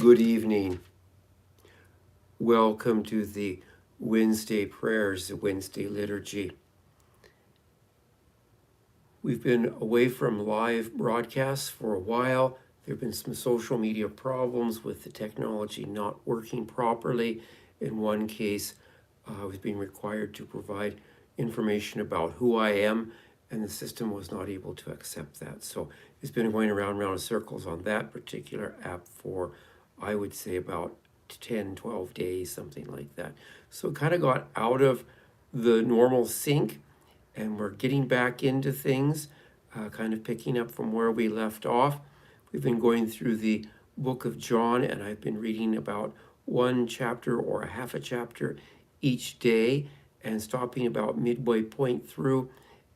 Good evening. Welcome to the Wednesday prayers, the Wednesday liturgy. We've been away from live broadcasts for a while. There have been some social media problems with the technology not working properly. In one case, I was being required to provide information about who I am, and the system was not able to accept that. So it's been going around in circles on that particular app for, I would say, about 10, 12 days, something like that. So it kind of got out of the normal sync, and we're getting back into things, kind of picking up from where we left off. We've been going through the book of John, and I've been reading about one chapter or a half a chapter each day and stopping about midway point through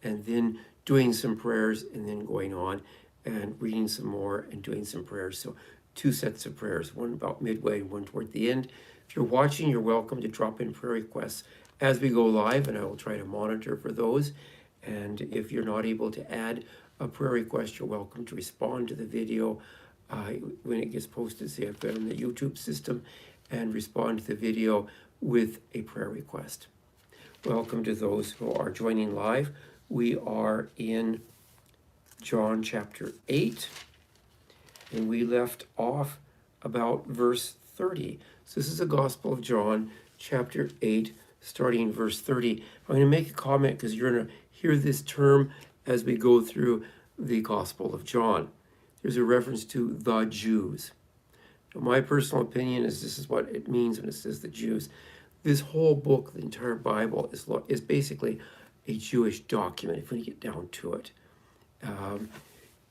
and then doing some prayers and then going on and reading some more and doing some prayers. So 2 sets of prayers, one about midway and one toward the end. If you're watching, you're welcome to drop in prayer requests as we go live, and I will try to monitor for those. And if you're not able to add a prayer request, you're welcome to respond to the video when it gets posted, say I've got on the YouTube system, and respond to the video with a prayer request. Welcome to those who are joining live. We are in John chapter 8, and we left off about verse 30. So this is the Gospel of John, chapter 8, starting verse 30. I'm going to make a comment because you're going to hear this term as we go through the Gospel of John. There's a reference to the Jews. Now, my personal opinion is this is what it means when it says the Jews. This whole book, the entire Bible, is basically a Jewish document, if we get down to it.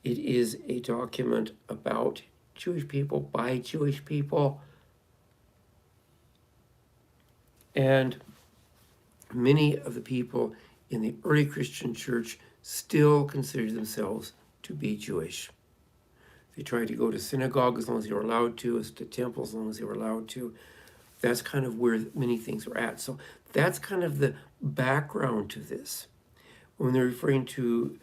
It is a document about Jewish people, by Jewish people. And many of the people in the early Christian church still consider themselves to be Jewish. They tried to go to synagogue as long as they were allowed to temple as long as they were allowed to. That's kind of where many things are at. So that's kind of the background to this. When they're referring to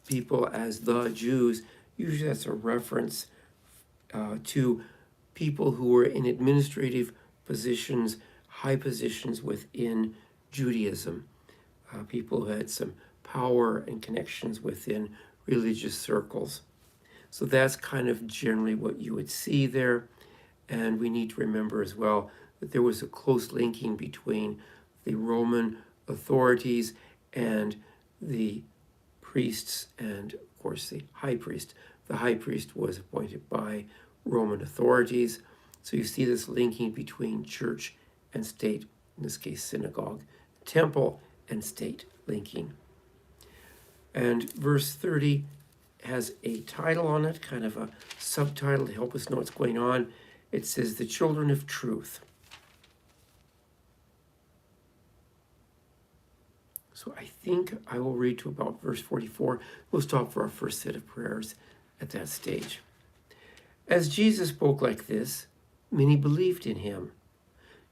people as the Jews, usually that's a reference to people who were in administrative positions, high positions within Judaism, people who had some power and connections within religious circles. So that's kind of generally what you would see there. And we need to remember as well that there was a close linking between the Roman authorities and the priests, and of course the high priest. The high priest was appointed by Roman authorities. So you see this linking between church and state, in this case synagogue, temple and state linking. And verse 30 has a title on it, kind of a subtitle to help us know what's going on. It says, "The Children of Truth." So I think I will read to about verse 44. We'll stop for our first set of prayers at that stage. As Jesus spoke like this, many believed in him.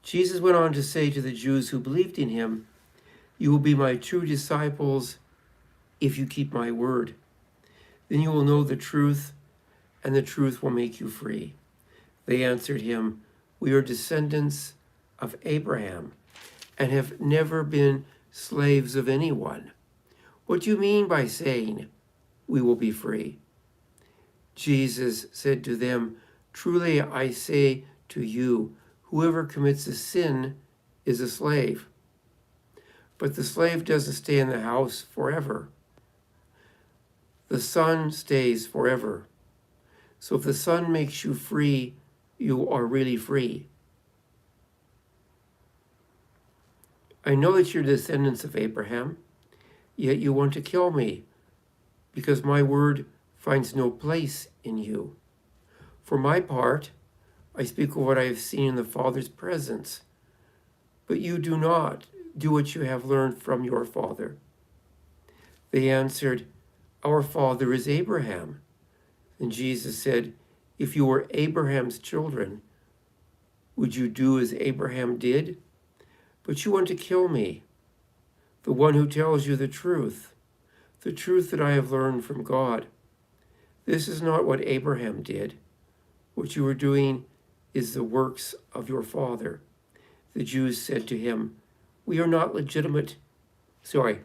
Jesus went on to say to the Jews who believed in him, "You will be my true disciples if you keep my word. Then you will know the truth, and the truth will make you free." They answered him, "We are descendants of Abraham and have never been slaves of anyone. What do you mean by saying, 'We will be free'?" Jesus said to them, "Truly I say to you, whoever commits a sin is a slave. But the slave doesn't stay in the house forever. The Son stays forever. So if the Son makes you free, you are really free. I know that you're descendants of Abraham, yet you want to kill me, because my word finds no place in you. For my part, I speak of what I have seen in the Father's presence, but you do not do what you have learned from your father." They answered, "Our father is Abraham." And Jesus said, "If you were Abraham's children, would you do as Abraham did? But you want to kill me, the one who tells you the truth that I have learned from God. This is not what Abraham did. What you are doing is the works of your father. The Jews said to him, We are not illegitimate children.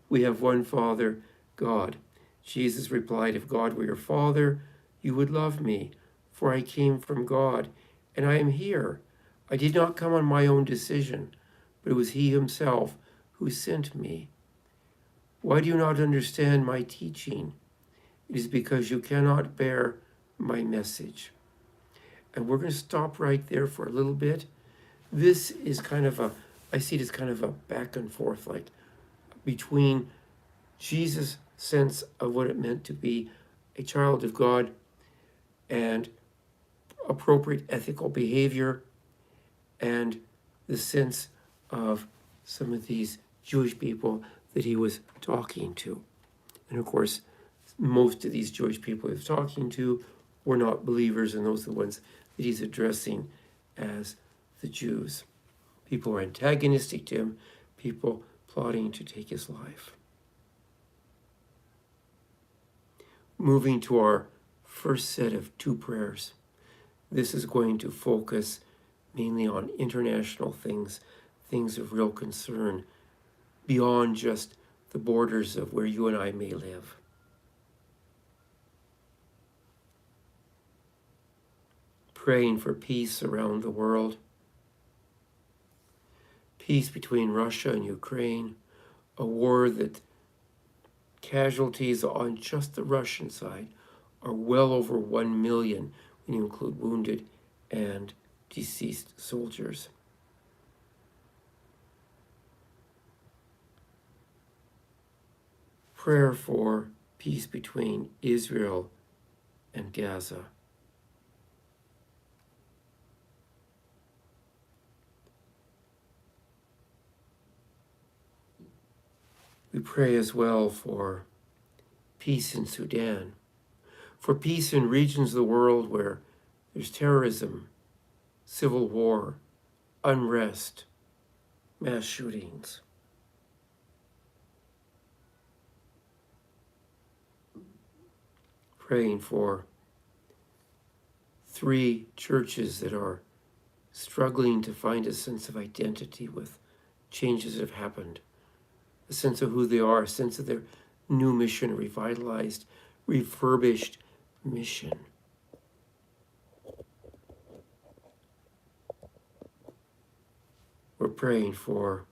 We have one Father, God. Jesus replied, If God were your Father, you would love me, for I came from God, and I am here. I did not come on my own decision, but it was He Himself who sent me. Why do you not understand my teaching? It is because you cannot bear my message. And we're going to stop right there for a little bit. This is I see it as kind of a back and forth, like between Jesus' sense of what it meant to be a child of God and appropriate ethical behavior, and the sense of some of these Jewish people that he was talking to. And of course, most of these Jewish people he was talking to were not believers, and those are the ones that he's addressing as the Jews. People were antagonistic to him, people plotting to take his life. Moving to our first set of two prayers. This is going to focus mainly on international things, things of real concern, beyond just the borders of where you and I may live. Praying for peace around the world, peace between Russia and Ukraine, a war that casualties on just the Russian side are well over 1 million when you include wounded and deceased soldiers. Prayer for peace between Israel and Gaza. We pray as well for peace in Sudan, for peace in regions of the world where there's terrorism, civil war, unrest, mass shootings. Praying for 3 churches that are struggling to find a sense of identity with changes that have happened, a sense of who they are, a sense of their new mission, revitalized, refurbished mission. We're praying for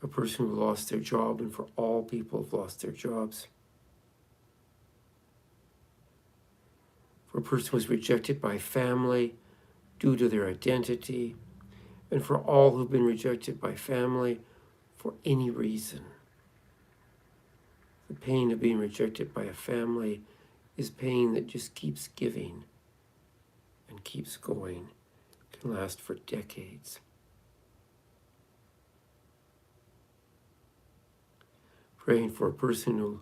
a person who lost their job and for all people who have lost their jobs. For a person who was rejected by family due to their identity, and for all who've been rejected by family for any reason. The pain of being rejected by a family is pain that just keeps giving and keeps going. It can last for decades. Praying for a person who,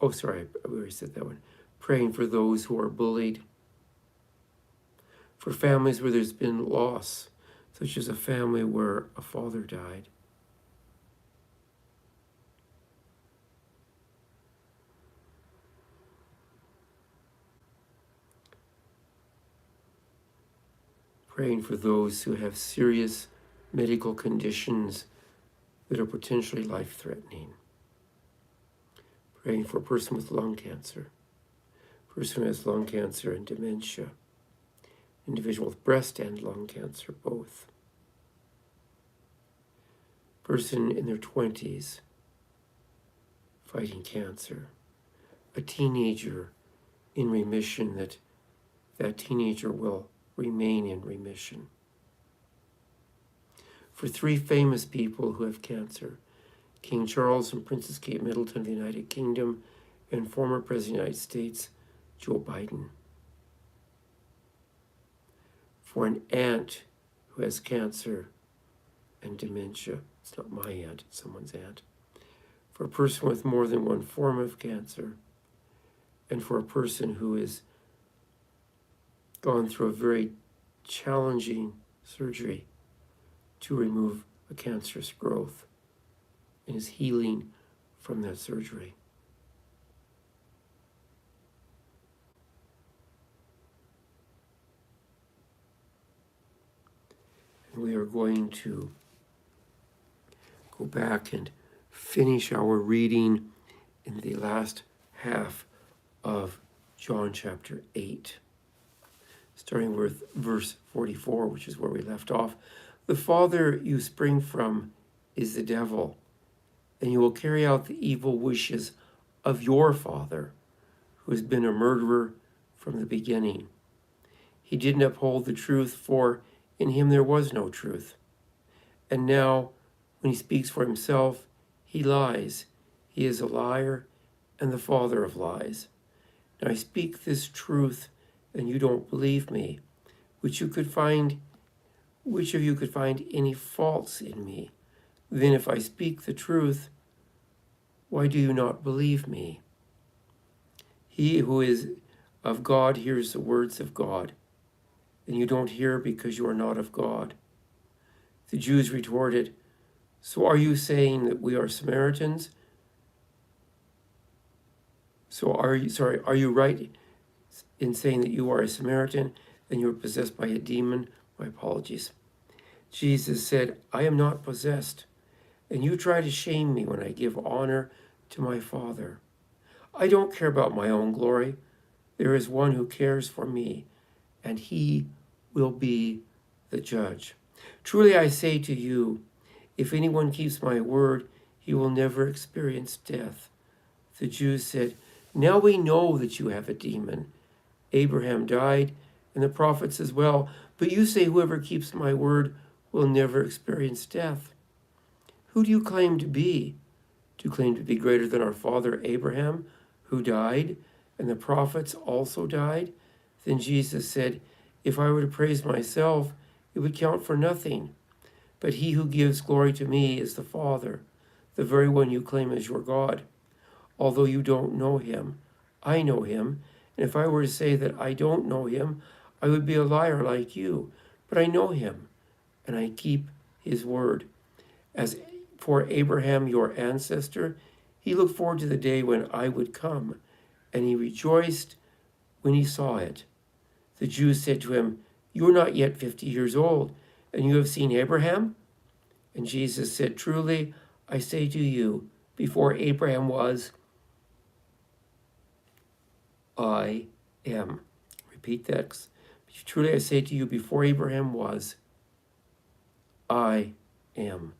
I already said that one. Praying for those who are bullied. For families where there's been loss, such as a family where a father died. Praying for those who have serious medical conditions that are potentially life-threatening. Praying for a person with lung cancer, a person who has lung cancer and dementia, individual with breast and lung cancer, both. Person in their 20s fighting cancer. A teenager in remission, that teenager will remain in remission. For 3 famous people who have cancer, King Charles and Princess Kate Middleton of the United Kingdom, and former President of the United States, Joe Biden. For an aunt who has cancer and dementia. It's not my aunt, it's someone's aunt. For a person with more than one form of cancer, and for a person who has gone through a very challenging surgery to remove a cancerous growth and is healing from that surgery. And we are going to go back and finish our reading in the last half of John chapter 8, starting with verse 44, which is where we left off. The father you spring from is the devil, and you will carry out the evil wishes of your father, who has been a murderer from the beginning. He didn't uphold the truth, for in him there was no truth. And now, when he speaks for himself, he lies. He is a liar and the father of lies. Now I speak this truth, and you don't believe me. Which of you could find any faults in me? Then if I speak the truth, why do you not believe me? He who is of God hears the words of God, and you don't hear because you are not of God. The Jews retorted, so are you saying that we are Samaritans? Are you right in saying that you are a Samaritan and you are possessed by a demon? My apologies. Jesus said, I am not possessed, and you try to shame me when I give honor to my Father. I don't care about my own glory. There is one who cares for me, and he will be the judge. Truly I say to you, if anyone keeps my word, he will never experience death. The Jews said, now we know that you have a demon. Abraham died, and the prophets as well, but you say whoever keeps my word will never experience death. Who do you claim to be? Do you claim to be greater than our father Abraham, who died, and the prophets also died? Then Jesus said, if I were to praise myself, it would count for nothing. But he who gives glory to me is the Father, the very one you claim as your God. Although you don't know him, I know him, and if I were to say that I don't know him, I would be a liar like you. But I know him, and I keep his word. As for Abraham, your ancestor, he looked forward to the day when I would come, and he rejoiced when he saw it. The Jews said to him, you are not yet 50 years old, and you have seen Abraham? And Jesus said, truly, I say to you, before Abraham was, I am. Repeat that. Truly I say to you, before Abraham was, I am.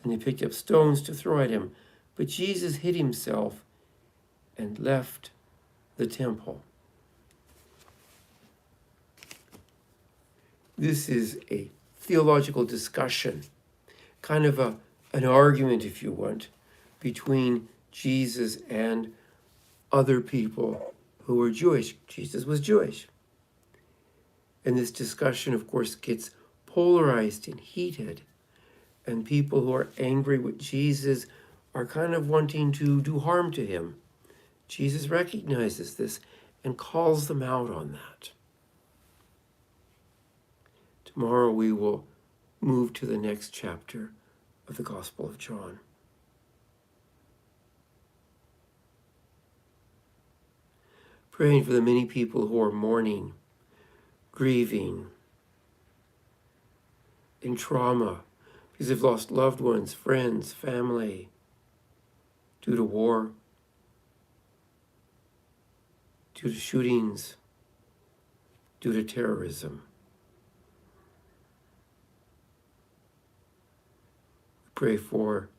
And they picked up stones to throw at him. But Jesus hid himself and left the temple. This is a theological discussion, kind of an argument, if you want, between Jesus and other people who were Jewish. Jesus was Jewish. And this discussion, of course, gets polarized and heated. And people who are angry with Jesus are kind of wanting to do harm to him. Jesus recognizes this and calls them out on that. Tomorrow we will move to the next chapter of the Gospel of John. Praying for the many people who are mourning, grieving, in trauma, because they've lost loved ones, friends, family, due to war, due to shootings, due to terrorism. We pray for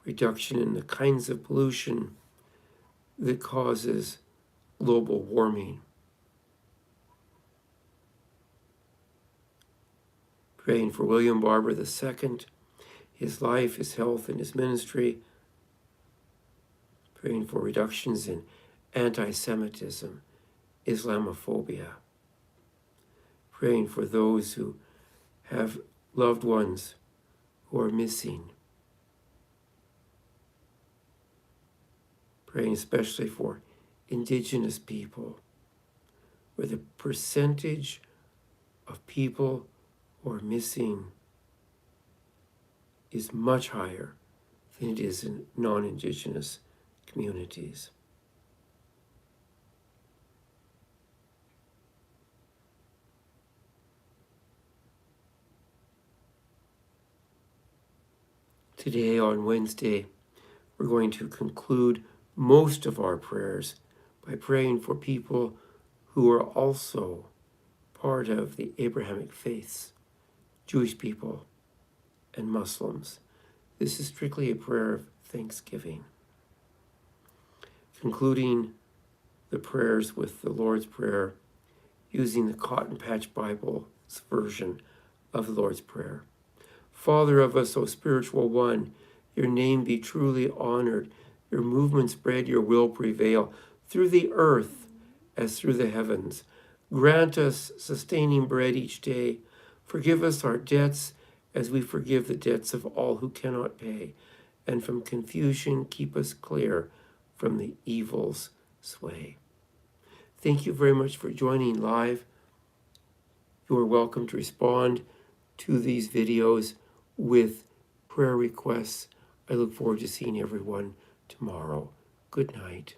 reduction in the kinds of pollution that causes global warming. Praying for William Barber II, his life, his health, and his ministry. Praying for reductions in anti-Semitism, Islamophobia. Praying for those who have loved ones who are missing. Praying especially for Indigenous people, where the percentage of people who are missing is much higher than it is in non-Indigenous communities. Today, on Wednesday, we're going to conclude most of our prayers by praying for people who are also part of the Abrahamic faiths, Jewish people and Muslims. This is strictly a prayer of thanksgiving. Concluding the prayers with the Lord's Prayer using the Cotton Patch Bible's version of the Lord's Prayer. Father of us, O spiritual one, your name be truly honored, your movement spread, your will prevail through the earth as through the heavens. Grant us sustaining bread each day. Forgive us our debts as we forgive the debts of all who cannot pay. And from confusion, keep us clear from the evil's sway. Thank you very much for joining live. You are welcome to respond to these videos with prayer requests. I look forward to seeing everyone tomorrow. Good night.